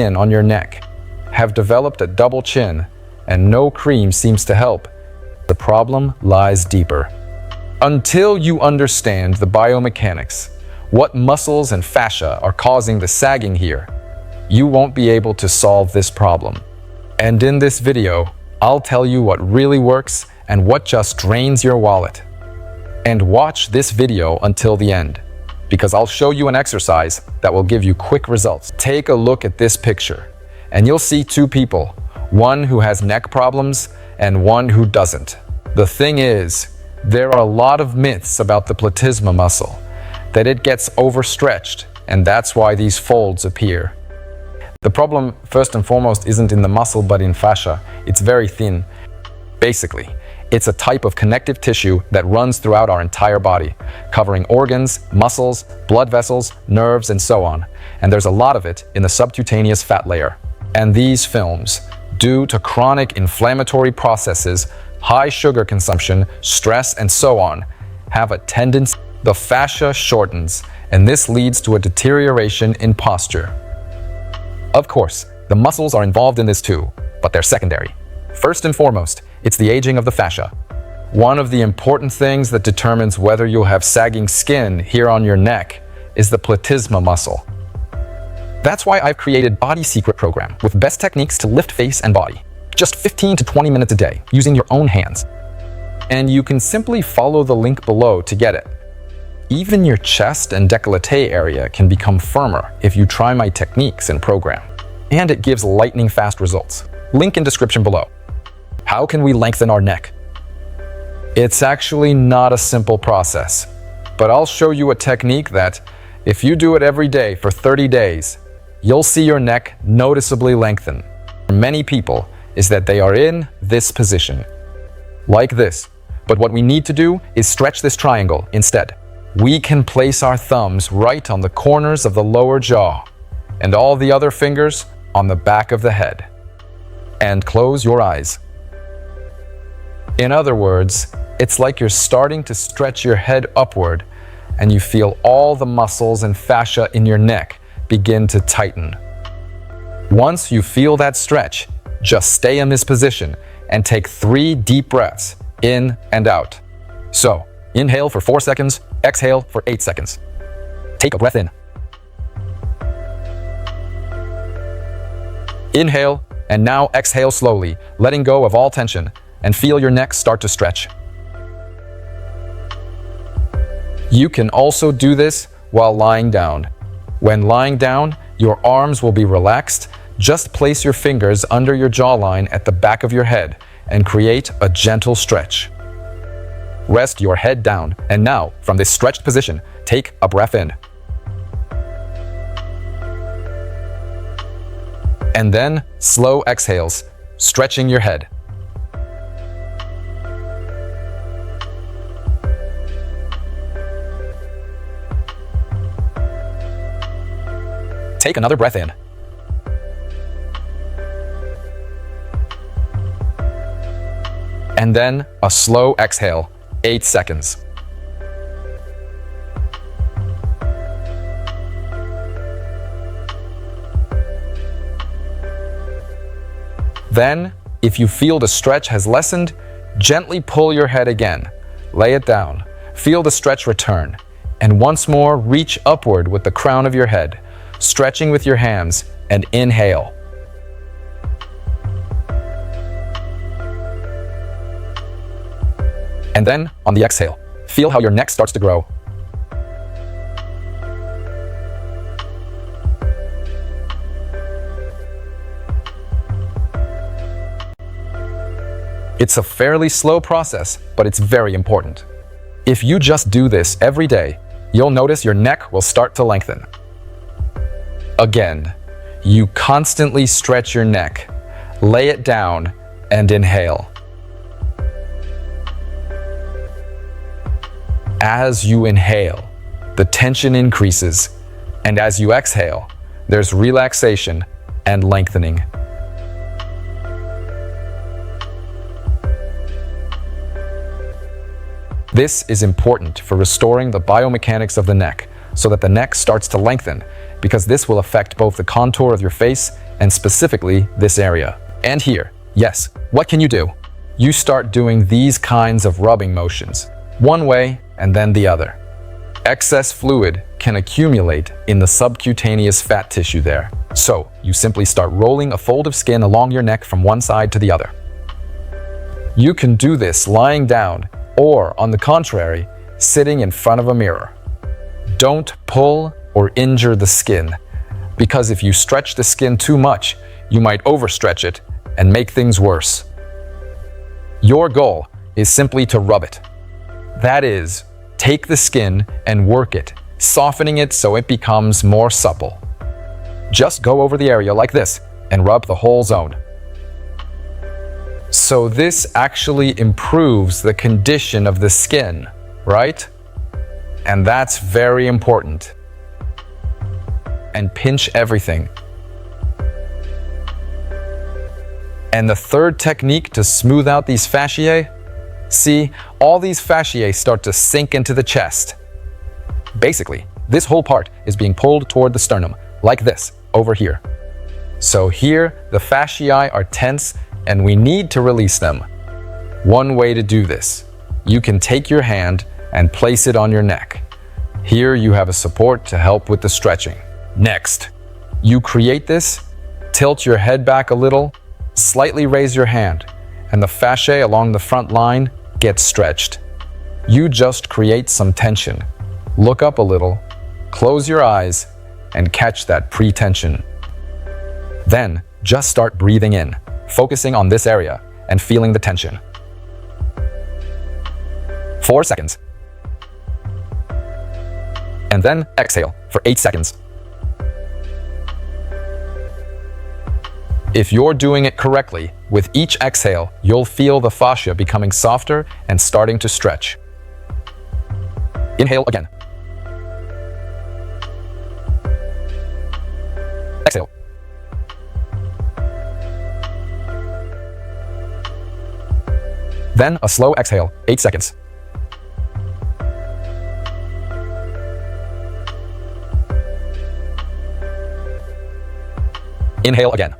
skin on your neck, have developed a double chin, and no cream seems to help, the problem lies deeper. Until you understand the biomechanics, what muscles and fascia are causing the sagging here, you won't be able to solve this problem. And in this video, I'll tell you what really works and what just drains your wallet. And watch this video until the end, because I'll show you an exercise that will give you quick results. Take a look at this picture, and you'll see two people, one who has neck problems and one who doesn't. The thing is, there are a lot of myths about the platysma muscle, that it gets overstretched, and that's why these folds appear. The problem, first and foremost, isn't in the muscle but in fascia. It's very thin. Basically, it's a type of connective tissue that runs throughout our entire body, covering organs, muscles, blood vessels, nerves, and so on. And there's a lot of it in the subcutaneous fat layer. And these films, due to chronic inflammatory processes, high sugar consumption, stress, and so on, have a tendency. The fascia shortens, and this leads to a deterioration in posture. Of course, the muscles are involved in this too, but they're secondary. First and foremost, it's the aging of the fascia. One of the important things that determines whether you'll have sagging skin here on your neck is the platysma muscle. That's why I've created Body Secret program with best techniques to lift face and body. Just 15 to 20 minutes a day using your own hands. And you can simply follow the link below to get it. Even your chest and décolleté area can become firmer if you try my techniques and program. And it gives lightning fast results. Link in description below. How can we lengthen our neck? It's actually not a simple process, but I'll show you a technique that, if you do it every day for 30 days, you'll see your neck noticeably lengthen. For many people is that they are in this position, like this. But what we need to do is stretch this triangle instead. We can place our thumbs right on the corners of the lower jaw and all the other fingers on the back of the head. And close your eyes. In other words, it's like you're starting to stretch your head upward and you feel all the muscles and fascia in your neck begin to tighten. Once you feel that stretch, just stay in this position and take 3 deep breaths in and out. So, inhale for 4 seconds, exhale for 8 seconds. Take a breath in. Inhale, and now exhale slowly, letting go of all tension, and feel your neck start to stretch. You can also do this while lying down. When lying down, your arms will be relaxed. Just place your fingers under your jawline at the back of your head and create a gentle stretch. Rest your head down, and now, from this stretched position, take a breath in. And then, slow exhales, stretching your head. Take another breath in. And then a slow exhale, 8 seconds. Then, if you feel the stretch has lessened, gently pull your head again. Lay it down. Feel the stretch return. And once more, reach upward with the crown of your head, stretching with your hands, and inhale. And then, on the exhale, feel how your neck starts to grow. It's a fairly slow process, but it's very important. If you just do this every day, you'll notice your neck will start to lengthen. Again, you constantly stretch your neck, lay it down, and inhale. As you inhale, the tension increases, and as you exhale, there's relaxation and lengthening. This is important for restoring the biomechanics of the neck so that the neck starts to lengthen, because this will affect both the contour of your face and specifically this area. And here, yes, what can you do? You start doing these kinds of rubbing motions, one way and then the other. Excess fluid can accumulate in the subcutaneous fat tissue there. So you simply start rolling a fold of skin along your neck from one side to the other. You can do this lying down or, on the contrary, sitting in front of a mirror. Don't pull or injure the skin, because if you stretch the skin too much, you might overstretch it and make things worse. Your goal is simply to rub it. That is, take the skin and work it, softening it so it becomes more supple. Just go over the area like this and rub the whole zone. So this actually improves the condition of the skin, right? And that's very important. And pinch everything. And the third technique to smooth out these fasciae, see, all these fasciae start to sink into the chest. Basically, this whole part is being pulled toward the sternum, like this, over here. So here, the fasciae are tense and we need to release them. One way to do this, you can take your hand and place it on your neck. Here you have a support to help with the stretching. Next, you create this, tilt your head back a little, slightly raise your hand, and the fasciae along the front line gets stretched. You just create some tension. Look up a little, close your eyes, and catch that pre-tension. Then, just start breathing in, focusing on this area and feeling the tension. 4 seconds. And then exhale for 8 seconds. If you're doing it correctly, with each exhale, you'll feel the fascia becoming softer and starting to stretch. Inhale again. Exhale. Then a slow exhale, 8 seconds. Inhale again.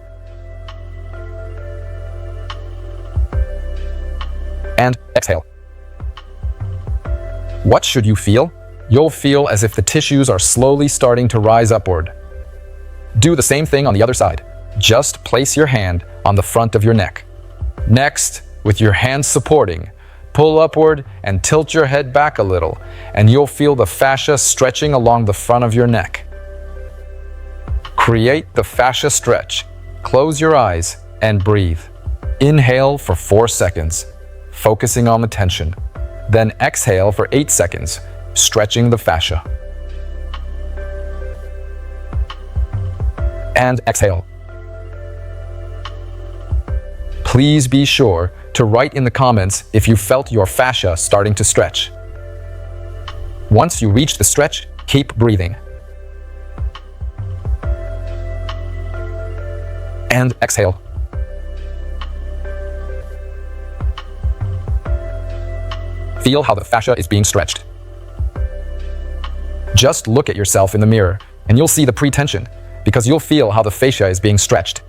And exhale. What should you feel? You'll feel as if the tissues are slowly starting to rise upward. Do the same thing on the other side. Just place your hand on the front of your neck. Next, with your hands supporting, pull upward and tilt your head back a little, and you'll feel the fascia stretching along the front of your neck. Create the fascia stretch. Close your eyes and breathe. Inhale for 4 seconds, focusing on the tension. Then exhale for 8 seconds, stretching the fascia. And exhale. Please be sure to write in the comments if you felt your fascia starting to stretch. Once you reach the stretch, keep breathing. And exhale. Feel how the fascia is being stretched. Just look at yourself in the mirror and you'll see the pre-tension, because you'll feel how the fascia is being stretched.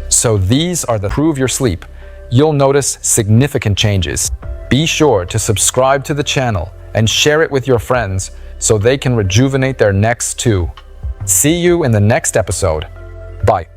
So these are the improve your sleep. You'll notice significant changes. Be sure to subscribe to the channel and share it with your friends so they can rejuvenate their necks too. See you in the next episode. Bye.